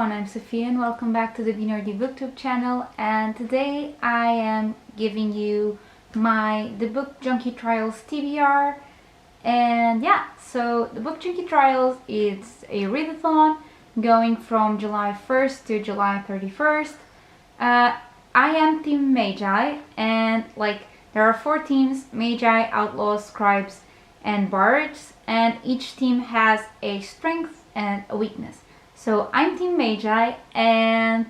everyone, I'm Sophia and welcome back to the BNRD Booktube channel, and today I am giving you the Book Junkie Trials TBR. And yeah, so the Book Junkie Trials, it's a readathon going from July 1st to July 31st. I am Team Magi, and there are 4 teams: Magi, Outlaws, Scribes, and Bards, and each team has a strength and a weakness. So I'm Team Magi, and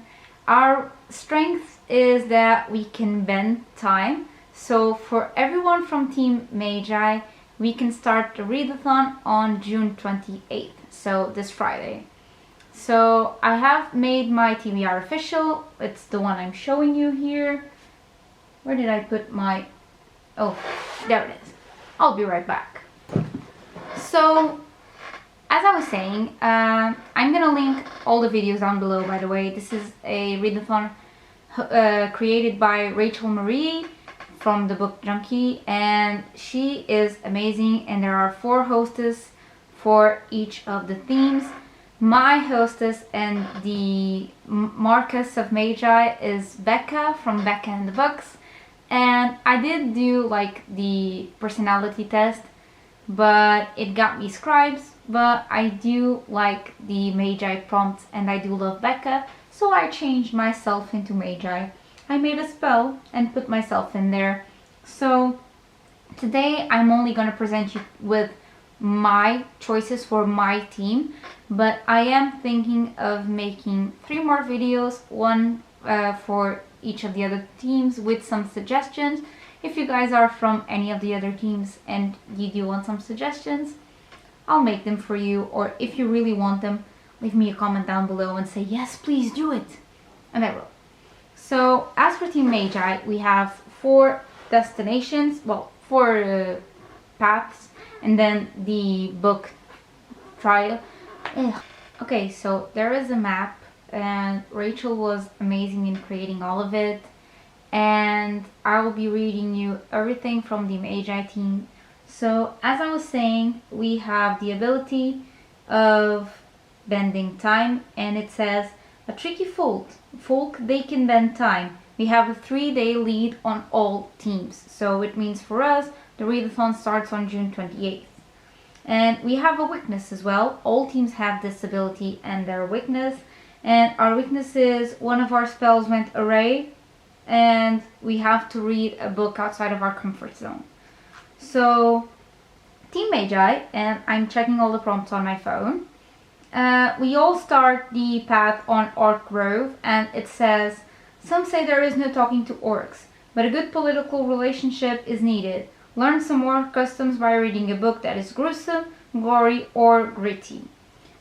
our strength is that we can bend time. So for everyone from Team Magi, we can start the readathon on June 28th, so this Friday. So I have made my TBR official. It's the one I'm showing you here. Where did I put my... Oh, there it is. I'll be right back. So, as I was saying, I'm gonna link all the videos down below, by the way. This is a readathon created by Rachel Marie from the Book Junkie, and she is amazing, and there are 4 hostess for each of the themes. My hostess and the Marcus of Magi is Becca from Becca and the Books, and I did do the personality test, but it got me Scribes. But I do like the Magi prompts, and I do love Becca, so I changed myself into Magi. I made a spell and put myself in there. So today I'm only going to present you with my choices for my team, but I am thinking of making 3 more videos, one for each of the other teams with some suggestions. If you guys are from any of the other teams and you do want some suggestions, I'll make them for you, or if you really want them, leave me a comment down below and say, yes, please do it, and I will. So as for Team Magi, we have 4 destinations, well, 4 paths, and then the book trial. Okay, so there is a map, and Rachel was amazing in creating all of it, and I will be reading you everything from the Magi team. So as I was saying, we have the ability of bending time, and it says a tricky folk, they can bend time. We have a 3-day lead on all teams, so it means for us the readathon starts on June 28th. And we have a weakness as well. All teams have this ability and their weakness, and our weakness is one of our spells went array, and we have to read a book outside of our comfort zone. So, Team Magi, and I'm checking all the prompts on my phone. We all start the path on Orc Grove, and it says, some say there is no talking to orcs, but a good political relationship is needed. Learn some more customs by reading a book that is gruesome, gory, or gritty.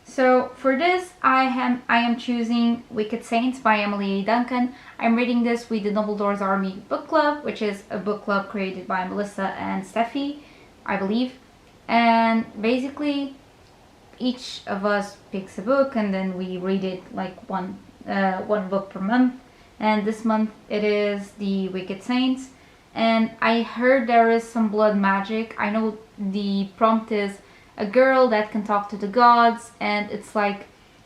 So for this, I am choosing Wicked Saints by Emily A. Duncan. I'm reading this with the Dumbledore's Army book club, which is a book club created by Melissa and Steffi, I believe. And basically, each of us picks a book, and then we read it one book per month. And this month it is the Wicked Saints. And I heard there is some blood magic. I know the prompt is a girl that can talk to the gods, and it's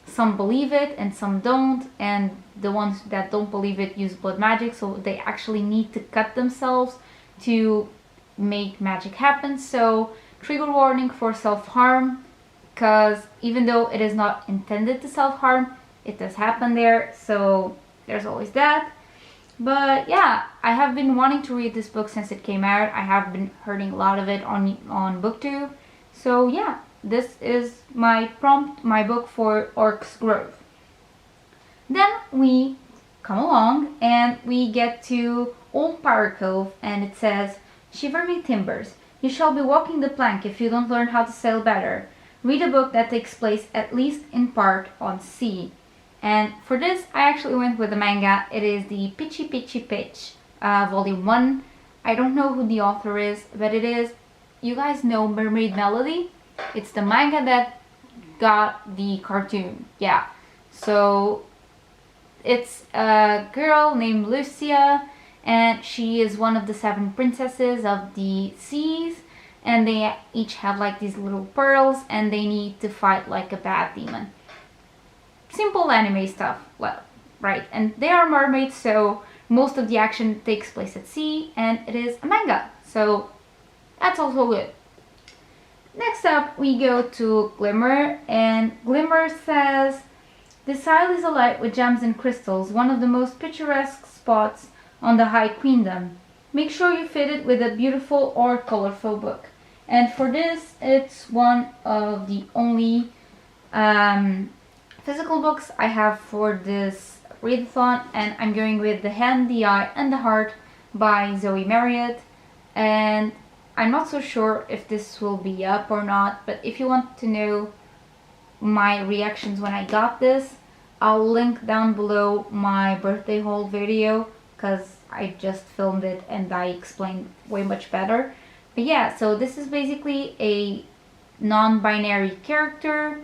some believe it and some don't, and the ones that don't believe it use blood magic, so they actually need to cut themselves to make magic happen. So trigger warning for self-harm, because even though it is not intended to self-harm, it does happen there, so there's always that. But yeah, I have been wanting to read this book since it came out. I have been hearing a lot of it on BookTube. So yeah, this is my prompt, my book for Orcs Grove. Then we come along and we get to Old Pirate Cove, and it says, shiver me timbers, you shall be walking the plank if you don't learn how to sail better. Read a book that takes place at least in part on sea. And for this, I actually went with the manga. It is the Pitchy Pitchy Pitch, Volume 1. I don't know who the author is, but it is, you guys know Mermaid Melody? It's the manga that got the cartoon, yeah. So it's a girl named Lucia, and she is one of the 7 princesses of the seas, and they each have these little pearls, and they need to fight a bad demon. simple anime stuff, well, right, and they are mermaids, so most of the action takes place at sea, and it is a manga, so that's also good. Next up, we go to Glimmer, and Glimmer says, "This isle is alight with gems and crystals, one of the most picturesque spots on the High Queendom. Make sure you fit it with a beautiful or colorful book." And for this, it's one of the only physical books I have for this readathon, and I'm going with The Hand, the Eye, and the Heart by Zoe Marriott. And I'm not so sure if this will be up or not, but if you want to know my reactions when I got this, I'll link down below my birthday haul video, because I just filmed it and I explained way much better. But yeah, so this is basically a non-binary character,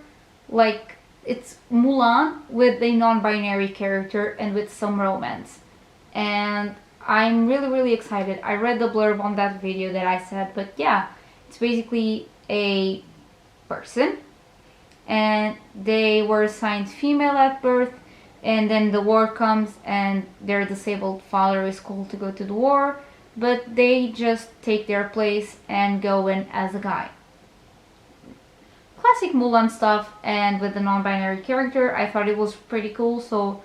like it's Mulan with a non-binary character and with some romance. And I'm really excited. I read the blurb on that video that I said, but yeah, it's basically a person and they were assigned female at birth, and then the war comes and their disabled father is called to go to the war, but they just take their place and go in as a guy. Classic Mulan stuff, and with the non-binary character, I thought it was pretty cool, so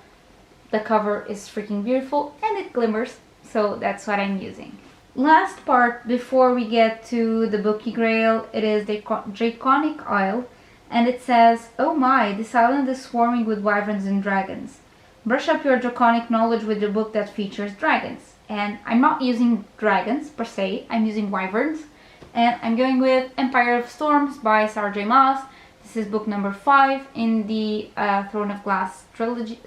the cover is freaking beautiful and it glimmers, so that's what I'm using. Last part before we get to the Bookie Grail, it is the Draconic Isle, and it says, "Oh my, this island is swarming with wyverns and dragons. Brush up your draconic knowledge with a book that features dragons." And I'm not using dragons per se, I'm using wyverns. And I'm going with Empire of Storms by Sarah J. Maas. This is book number 5 in the Throne of Glass trilogy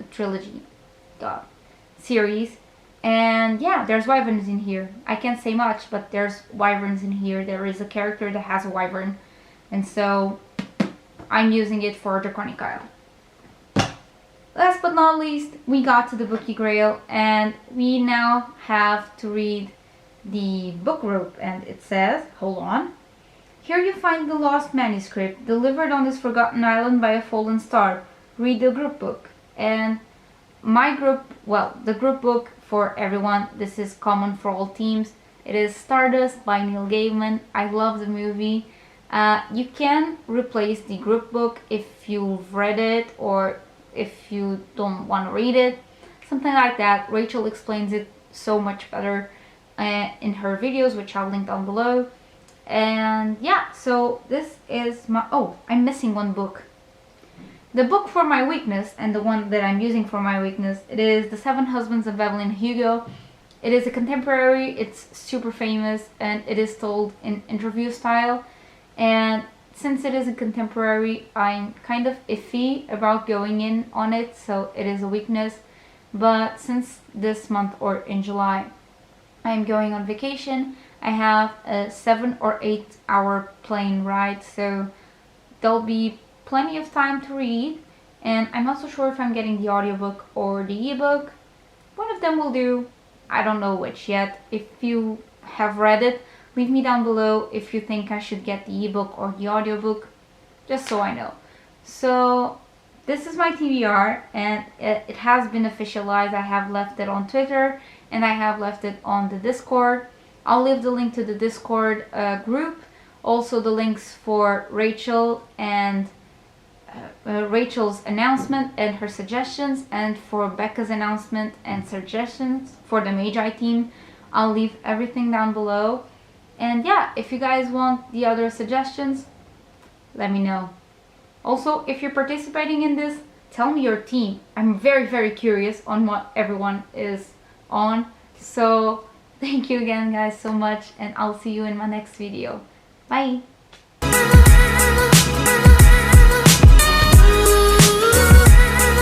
series. And yeah, there's wyverns in here. I can't say much, but there's wyverns in here. There is a character that has a wyvern. And so I'm using it for Draconic Isle. Last but not least, we got to the Bookie Grail, and we now have to read the book rope, and it says, hold on, "Here you find the lost manuscript, delivered on this forgotten island by a fallen star. Read the group book." And my group, well, the group book for everyone, this is common for all teams. It is Stardust by Neil Gaiman. I love the movie. You can replace the group book if you've read it or if you don't want to read it. Something like that. Rachel explains it so much better in her videos, which I'll link down below. And yeah, so this is my... oh, I'm missing one book. The book for my weakness, and the one that I'm using for my weakness, it is The Seven Husbands of Evelyn Hugo. It is a contemporary, it's super famous, and it is told in interview style. And since it is a contemporary, I'm kind of iffy about going in on it, so it is a weakness. But since this month, or in July, I'm going on vacation, I have a 7 or 8 hour plane ride, so there'll be plenty of time to read. And I'm not so sure if I'm getting the audiobook or the ebook. One of them will do. I don't know which yet. If you have read it, leave me down below if you think I should get the ebook or the audiobook, just so I know. So this is my TBR, and it has been officialized. I have left it on Twitter and I have left it on the Discord. I'll leave the link to the Discord group, also the links for Rachel and Rachel's announcement and her suggestions, and for Becca's announcement and suggestions for the Magi team. I'll leave everything down below. And yeah, if you guys want the other suggestions, let me know. Also, if you're participating in this, tell me your team. I'm very curious on what everyone is on. So thank you again guys so much, and I'll see you in my next video. Bye!